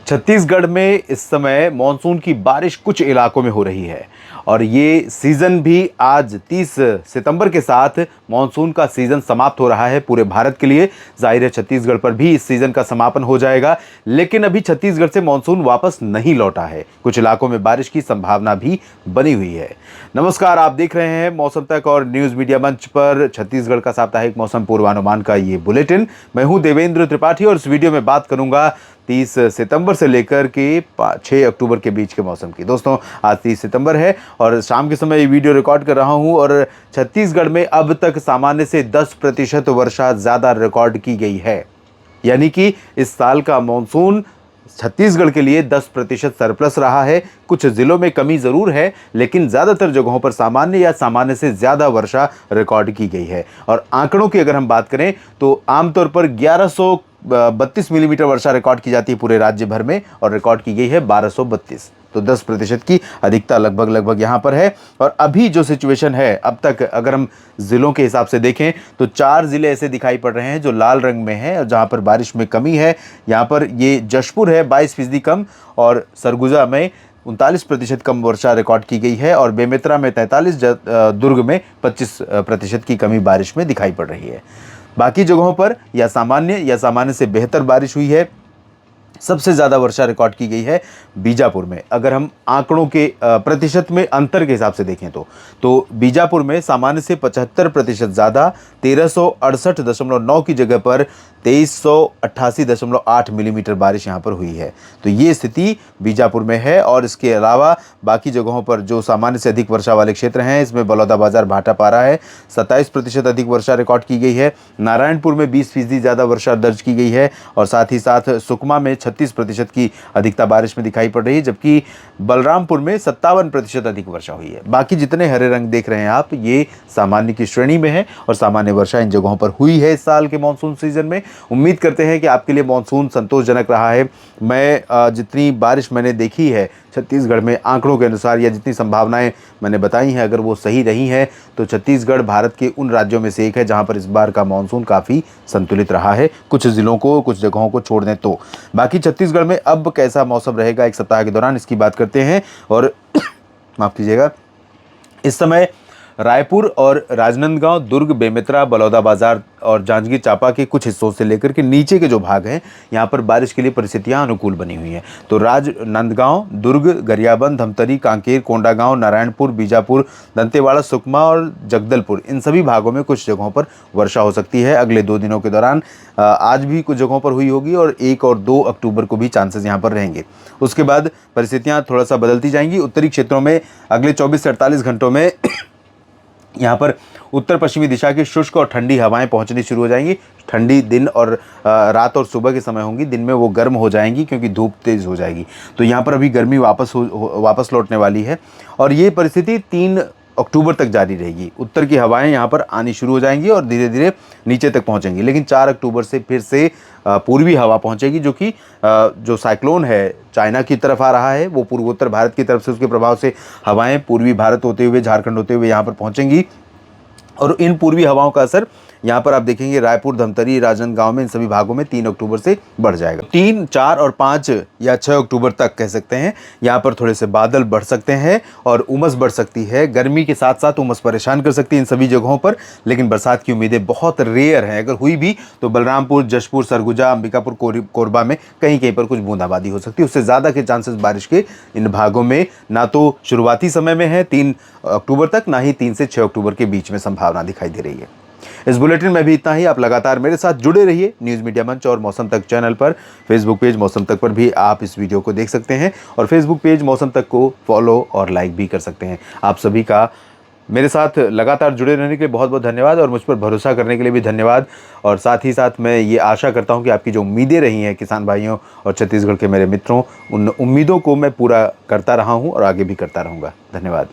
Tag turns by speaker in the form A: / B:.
A: छत्तीसगढ़ में इस समय मानसून की बारिश कुछ इलाकों में हो रही है और ये सीज़न भी आज 30 सितंबर के साथ मानसून का सीज़न समाप्त हो रहा है पूरे भारत के लिए। जाहिर है छत्तीसगढ़ पर भी इस सीज़न का समापन हो जाएगा, लेकिन अभी छत्तीसगढ़ से मानसून वापस नहीं लौटा है। कुछ इलाकों में बारिश की संभावना भी बनी हुई है। नमस्कार, आप देख रहे हैं मौसम तक और न्यूज़ मीडिया मंच पर छत्तीसगढ़ का साप्ताहिक मौसम पूर्वानुमान का ये बुलेटिन। मैं हूं देवेंद्र त्रिपाठी और इस वीडियो में बात करूंगा 30 सितंबर से लेकर के 6 अक्टूबर के बीच के मौसम की। दोस्तों, आज 30 सितंबर है और शाम के समय ये वीडियो रिकॉर्ड कर रहा हूं और छत्तीसगढ़ में अब तक सामान्य से 10% वर्षा ज़्यादा रिकॉर्ड की गई है। यानी कि इस साल का मानसून छत्तीसगढ़ के लिए 10% सरप्लस रहा है। कुछ ज़िलों में कमी ज़रूर है, लेकिन ज़्यादातर जगहों पर सामान्य या सामान्य से ज़्यादा वर्षा रिकॉर्ड की गई है। और आंकड़ों की अगर हम बात करें तो आमतौर पर 1132 मिलीमीटर वर्षा रिकॉर्ड की जाती है पूरे राज्य भर में और रिकॉर्ड की गई है 1232। तो 10% की अधिकता लगभग यहाँ पर है। और अभी जो सिचुएशन है, अब तक अगर हम ज़िलों के हिसाब से देखें तो 4 ज़िले ऐसे दिखाई पड़ रहे हैं जो लाल रंग में हैं और जहाँ पर बारिश में कमी है। यहाँ पर ये जशपुर है 22% कम और सरगुजा में 39% कम वर्षा रिकॉर्ड की गई है और बेमेतरा में 43, दुर्ग में 25% की कमी बारिश में दिखाई पड़ रही है। बाकी जगहों पर या सामान्य से बेहतर बारिश हुई है। सबसे ज़्यादा वर्षा रिकॉर्ड की गई है बीजापुर में। अगर हम आंकड़ों के प्रतिशत में अंतर के हिसाब से देखें तो बीजापुर में सामान्य से 75% ज़्यादा 1368.9 की जगह पर 2388.8 मिलीमीटर बारिश यहाँ पर हुई है। तो ये स्थिति बीजापुर में है। और इसके अलावा बाकी जगहों पर जो सामान्य से अधिक वर्षा वाले क्षेत्र हैं, इसमें बलौदाबाजार भाटापारा है 27% अधिक वर्षा रिकॉर्ड की गई है। नारायणपुर में 20% ज़्यादा वर्षा दर्ज की गई है और साथ ही साथ सुकमा में 36% की अधिकता बारिश में दिखाई पड़ रही है, जबकि बलरामपुर में 57% अधिक वर्षा हुई है। बाकी जितने हरे रंग देख रहे हैं आप, ये सामान्य की श्रेणी में है और सामान्य वर्षा इन जगहों पर हुई है इस साल के मानसून सीजन में। उम्मीद करते हैं कि आपके लिए मानसून संतोषजनक रहा है। मैं जितनी बारिश मैंने देखी है छत्तीसगढ़ में आंकड़ों के अनुसार, या जितनी संभावनाएं मैंने बताई हैं, अगर वो सही रही हैं तो छत्तीसगढ़ भारत के उन राज्यों में से एक है जहां पर इस बार का मानसून काफ़ी संतुलित रहा है, कुछ ज़िलों को, कुछ जगहों को छोड़ दें तो। बाकी छत्तीसगढ़ में अब कैसा मौसम रहेगा एक सप्ताह के दौरान, इसकी बात करते हैं। और माफ़ कीजिएगा, इस समय रायपुर और राजनांदगांव, दुर्ग, बेमेतरा, बलौदाबाजार और जांजगीर चांपा के कुछ हिस्सों से लेकर के नीचे के जो भाग हैं, यहाँ पर बारिश के लिए परिस्थितियाँ अनुकूल बनी हुई हैं। तो राजनांदगांव, दुर्ग, गरियाबंद, धमतरी, कांकेर, कोंडागांव, नारायणपुर, बीजापुर, दंतेवाड़ा, सुकमा और जगदलपुर, इन सभी भागों में कुछ जगहों पर वर्षा हो सकती है अगले 2 दिनों के दौरान। आज भी कुछ जगहों पर हुई होगी और 1 और 2 अक्टूबर को भी चांसेस यहाँ पर रहेंगे। उसके बाद परिस्थितियाँ थोड़ा सा बदलती जाएंगी। उत्तरी क्षेत्रों में अगले 24 से 48 घंटों में यहाँ पर उत्तर पश्चिमी दिशा की शुष्क और ठंडी हवाएं पहुंचनी शुरू हो जाएंगी। ठंडी दिन और रात और सुबह के समय होंगी, दिन में वो गर्म हो जाएंगी क्योंकि धूप तेज़ हो जाएगी। तो यहाँ पर अभी गर्मी वापस लौटने वाली है और ये परिस्थिति 3 अक्टूबर तक जारी रहेगी। उत्तर की हवाएं यहाँ पर आनी शुरू हो जाएंगी और धीरे धीरे नीचे तक पहुँचेंगी, लेकिन 4 अक्टूबर से फिर से पूर्वी हवा पहुँचेगी, जो कि जो साइक्लोन है चाइना की तरफ आ रहा है, वो पूर्वोत्तर भारत की तरफ से उसके प्रभाव से हवाएं पूर्वी भारत होते हुए, झारखंड होते हुए यहाँ पर पहुँचेंगी। और इन पूर्वी हवाओं का असर यहाँ पर आप देखेंगे रायपुर, धमतरी, राजनांदगांव में, इन सभी भागों में 3 अक्टूबर से बढ़ जाएगा। 3, 4 और 5 या 6 अक्टूबर तक कह सकते हैं, यहाँ पर थोड़े से बादल बढ़ सकते हैं और उमस बढ़ सकती है। गर्मी के साथ साथ उमस परेशान कर सकती है इन सभी जगहों पर, लेकिन बरसात की उम्मीदें बहुत रेयर हैं। अगर हुई भी तो बलरामपुर, जशपुर, सरगुजा, अंबिकापुर, कोरबा में कहीं पर कुछ बूंदाबांदी हो सकती है। उससे ज़्यादा के चांसेस बारिश के इन भागों में ना तो शुरुआती समय में है 3 अक्टूबर तक, ना ही 3 से 6 अक्टूबर के बीच में संभावना दिखाई दे रही है। इस बुलेटिन में भी इतना ही। आप लगातार मेरे साथ जुड़े रहिए न्यूज़ मीडिया मंच और मौसम तक चैनल पर। फेसबुक पेज मौसम तक पर भी आप इस वीडियो को देख सकते हैं और फेसबुक पेज मौसम तक को फॉलो और लाइक भी कर सकते हैं। आप सभी का मेरे साथ लगातार जुड़े रहने के लिए बहुत बहुत धन्यवाद और मुझ पर भरोसा करने के लिए भी धन्यवाद। और साथ ही साथ मैं ये आशा करता हूँ कि आपकी जो उम्मीदें रही हैं किसान भाइयों और छत्तीसगढ़ के मेरे मित्रों, उन उम्मीदों को मैं पूरा करता रहा हूँ और आगे भी करता रहूँगा। धन्यवाद।